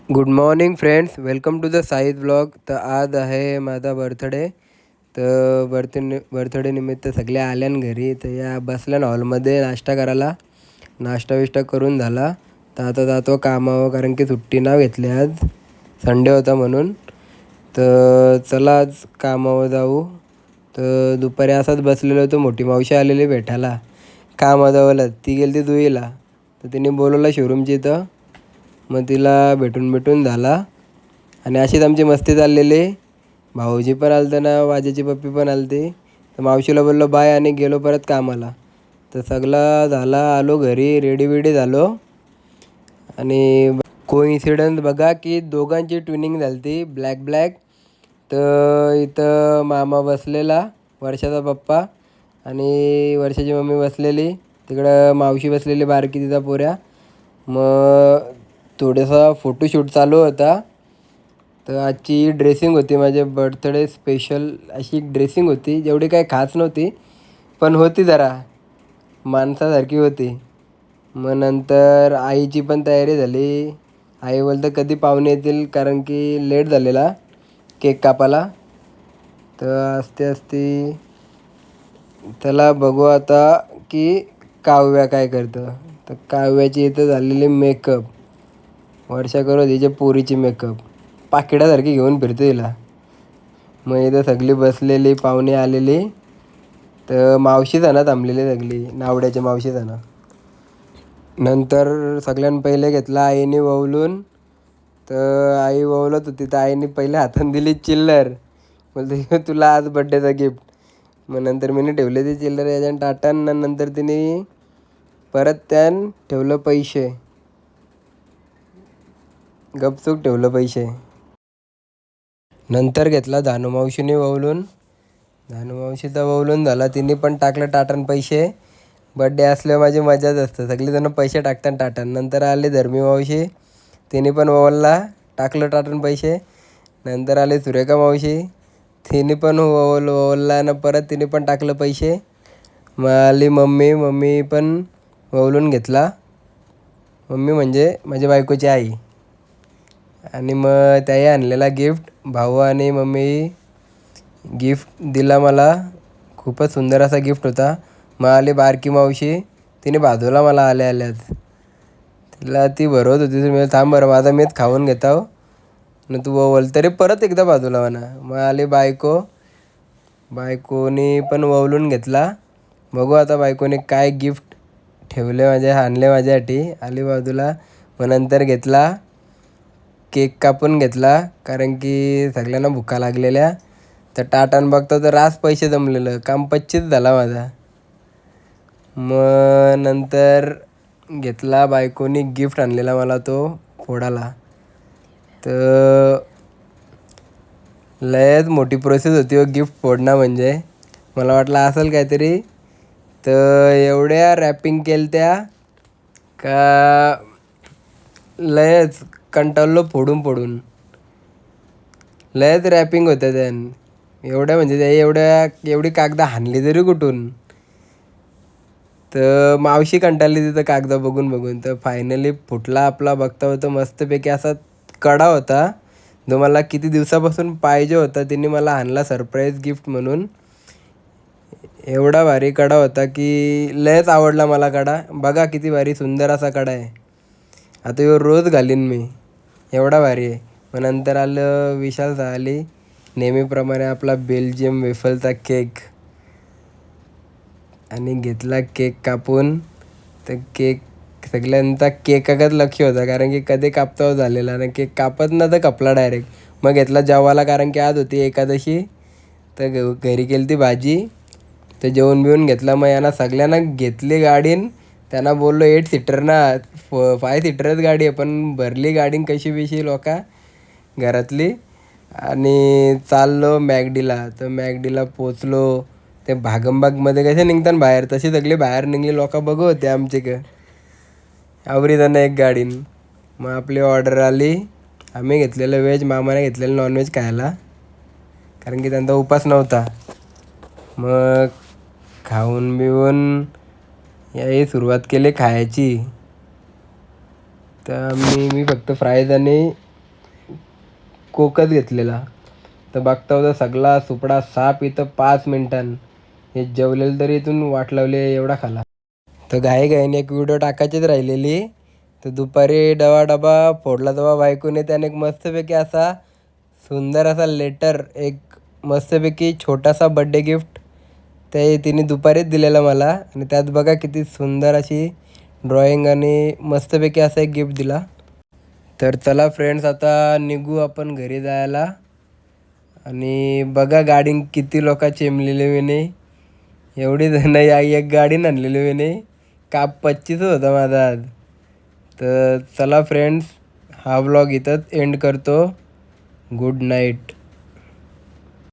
Good morning friends, welcome to the Saeed blog. तर आज आहे माझा बर्थडे. तर बर्थडे निमित्त सगळे आल्यान घरी. तर या बसल्यान हॉलमध्ये नाश्ता करायला. नाश्ता विष्टा करून झाला तर आता जातो कामावर, कारण की सुट्टी नाव घेतली, आज संडे होता म्हणून. तर चला आज कामावर जाऊ. तर दुपारी असाच बसलेलो होतो, मोठी मावशी आलेली भेटायला कामाजवळच. ती गेली ती दुईला, तर तिने बोलवलं शोरूमची इथं. मग तिला भेटून झाला आणि अशीच आमची मस्ती चाललेली. भाऊजी पण आलतं ना, वाजेची पप्पी पण आलती. तर मावशीला बोललो बाय आणि गेलो परत कामाला. तर सगळा झाला, आलो घरी, रेडी बिडी झालो. आणि कोइन्सिडन्स बघा की दोघांची ट्विनिंग झाली ती ब्लॅक ब्लॅक. तर इथं मामा बसलेला, वर्षाचा पप्पा, आणि वर्षाची मम्मी बसलेली. तिकडं मावशी बसलेली बारकी तिचा पोऱ्या. मग थोडासा फोटोशूट चालू होता. तर आजची ड्रेसिंग होती, माझे बर्थडे स्पेशल अशी ड्रेसिंग होती. जेवढी काही खास नव्हती, पण होती जरा माणसासारखी होती. मग नंतर आईची पण तयारी झाली. आई बोलतं कधी पाहुणे येतील, कारण की लेट झालेला केक कापायला. तर असते त्याला बघू आता की काव्या काय करतं. तर काव्याची इथं झालेली मेकअप. वर्षा करू तिच्या पोरीची मेकअप पाकिटासारखी घेऊन फिरते तिला. मग इथं सगळी बसलेली, पाहुणे आलेली. तर मावशी जाणं थांबलेली सगळी, नावड्याच्या मावशी जाणं. नंतर सगळ्यात पहिले घेतला आईने ववलून. तर आई ववलत होती, तर आईने पहिले हाताने दिली चिल्लर. बोलते तुला आज बड्डेचा गिफ्ट. मग नंतर मी ठेवले ते चिल्लर याच्यानं टाटान. नंतर तिने परत त्यान ठेवलं पैसे, गपचूप ठेवलं पैसे. नंतर घेतला धानुमावशीने ववलून. धानुमावशीचा ववलून झाला, तिने पण टाकलं टाटन पैसे. बड्डे असल्यावर माझी मजाच असतं, सगळीजणं पैसे टाकतात टाटन. नंतर आले धर्मी मावशी, तिने पण ववलला, टाकलं टाटन पैसे. नंतर आले सुरेखा मावशी, तिने पण ववलला ना, परत तिने पण टाकलं पैसे. मग आली मम्मी, मम्मी पण ववलून घेतला. मम्मी म्हणजे माझ्या बायकोची आई. आणि मग त्याही आणलेला गिफ्ट. भाऊ आणि मम्मी गिफ्ट दिला मला, खूपच सुंदर असा गिफ्ट होता. मग आली बारकी मावशी, तिने बाजूला मला आल्यात. तिला ती भरवत होती, तुम्ही थांब बरं माझा मीच खाऊन घेता हो न, तू ववल तरी परत एकदा बाजूला म्हणा. मग आली बायको, बायकोनी पण ववलून घेतला. बघू आता बायकोने काय गिफ्ट ठेवले आणले माझ्यासाठी. आली बाजूला. मग नंतर घेतला केक कापून घेतला, कारण की सगळ्यांना भुका लागलेल्या. तर टाटान बघतो तर रास पैसे जमलेलं, काम 25 झाला माझा. मग नंतर घेतला बायकोनी गिफ्ट आणलेला मला, तो फोडाला. तर लयच मोठी प्रोसेस होती हो गिफ्ट फोडणं म्हणजे. मला वाटलं असेल काहीतरी. तर एवढ्या रॅपिंग केल्या त्या का लयच कंटाळलो फोडून. लयच रॅपिंग होत्या त्यान. एवढ्या म्हणजे त्या एवढी कागदा हाणली तरी कुठून. तर मावशी कंटाळली तिथं कागदा बघून. तर फायनली फुटला आपला. बघता होतं मस्तपैकी असा कडा होता, जो मला किती दिवसापासून पाहिजे होता. तिने मला आणला सरप्राईज गिफ्ट म्हणून. एवढा भारी कडा होता की लयच आवडला मला कडा. बघा किती भारी सुंदर असा कडा आहे. आता ह्यो रोज घालीन मी, एवढा भारी आहे. मग नंतर आलं विशाल आली, नेहमीप्रमाणे आपला बेल्जियम वेफलचा केक, आणि घेतला केक कापून. तर केक सगळ्यांचा केकाकच लक्ष होता, कारण की कधी कापता झालेला आणि केक कापत ना तर कपला डायरेक्ट. मग घेतला जेवायला, कारण की आज होती एकादशी. तर घरी केली ती भाजी. तर जेवण बिवून घेतला. मग यांना सगळ्यांना घेतली गाडीन. त्यांना बोललो 8 सीटर ना, 5 सीटरच गाडी आहे, पण भरली गाडीन कशी बिशी लोका घरातली. आणि चाललो मॅगडीला. तर मॅगडीला पोचलो. ते भागमबागमध्ये कसे निघतात बाहेर, तशी सगळी बाहेर निघली. लोक बघू होते आमचे आवरी जाणं एक गाडीन. मग आपली ऑर्डर आली. आम्ही घेतलेलं व्हेज, मामाने घेतलेलं नॉनव्हेज खायला, कारण की त्यांचा उपास नव्हता. मग खाऊन बिऊन याही सुरुवात केली खायची. तर मी फक्त फ्राईज आणि कोकच घेतलेला. तर बघता होता सगळा सुपडा साप इथं 5 मिनिटां. हे जेवलेलं तरी इथून वाट लावली एवढा खाला. तर घाईघाईने एक व्हिडिओ टाकायचीच राहिलेली. तर दुपारी डबा फोडला तेव्हा बायकोने त्याने एक मस्तपैकी असा सुंदर असा लेटर, एक मस्तपैकी छोटासा बड्डे गिफ्ट ते तिने दुपारीच दिलेलं मला. आणि त्यात बघा किती सुंदर अशी ड्रॉइंग आणि मस्तपैकी असा एक गिफ्ट दिला. तर चला फ्रेंड्स, आता निघू आपण घरी जायला. आणि बघा गाडी किती लोक चिमलेले विने, एवढी जण एक गाडी आणलेली विने. काप 25 होता माझा आज. तर चला फ्रेंड्स, हा व्लॉग इथंच एंड करतो. Good night.